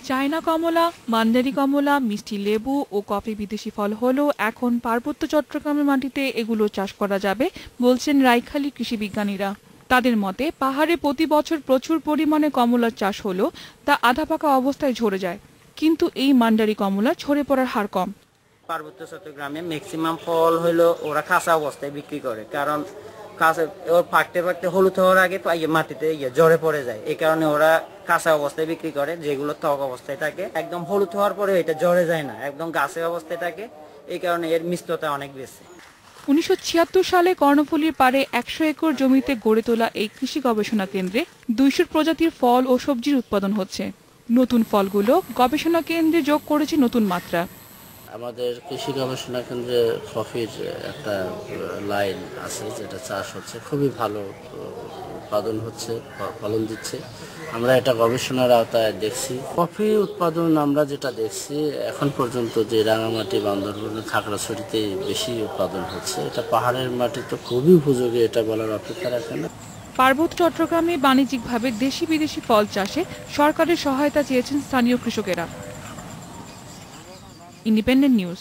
China কমলা, মান্দারি কমলা, মিষ্টি লেবু ও coffee বিদেশি ফল হলেও এখন পার্বত্য চট্টগ্রামের মাটিতে এগুলো চাষ করা যাবে বলছেন রাইখালী কৃষি বিজ্ঞানীরা। তাদের মতে পাহাড়ে প্রতি বছর প্রচুর পরিমাণে কমলার চাষ হলেও তা আধা পাকা অবস্থায় ঝরে যায়, কিন্তু এই মান্দারি কমলা ঝরে পড়ার হার কম। পার্বত্য চট্টগ্রামে ম্যাক্সিমাম ফল হলো ওরা কাঁচা অবস্থায় বিক্রি করে, কারণ কাঁচা ওর পাকতে পাকতে হলুদ হওয়ার আগে মাটিতে ঝরে পড়ে যায়। এই কারণে ওরা কাঁচা অবস্থায় বিক্রি করে, যেগুলো ত্বক অবস্থায় থাকে একদম হলুদ হওয়ার পরে এটা ঝরে যায় না, একদম গাছের অবস্থায় থাকে। এই কারণে এর মিষ্টতা অনেক বেশি। 1976 সালে কর্ণফুলীর পাড়ে 100 একর জমিতে গড়ে তোলা এই কৃষি গবেষণা কেন্দ্রে 200 প্রজাতির ফল ও সবজির উৎপাদন হচ্ছে। নতুন ফলগুলো গবেষণা কেন্দ্রে যোগ করেছে নতুন মাত্রা। আমাদের কৃষি গবেষণা কেন্দ্রে কফির একটা লাইন আছে, যেটা চাষ হচ্ছে, খুবই ভালো উৎপাদন হচ্ছে, ফলন দিচ্ছে। আমরা এটা গবেষণার আওতায় দেখছি। কফি উৎপাদন আমরা যেটা দেখছি এখন পর্যন্ত যে রাঙামাটি, বান্দরবান, খাগড়াছড়িতে বেশি উৎপাদন হচ্ছে। এটা পাহাড়ের মাটি তো খুবই উপযোগী, এটা বলার অপেক্ষা রাখে না। পার্বত্য চট্টগ্রামে বাণিজ্যিকভাবে দেশি বিদেশি ফল চাষে সরকারের সহায়তা চেয়েছেন স্থানীয় কৃষকেরা। Independent news.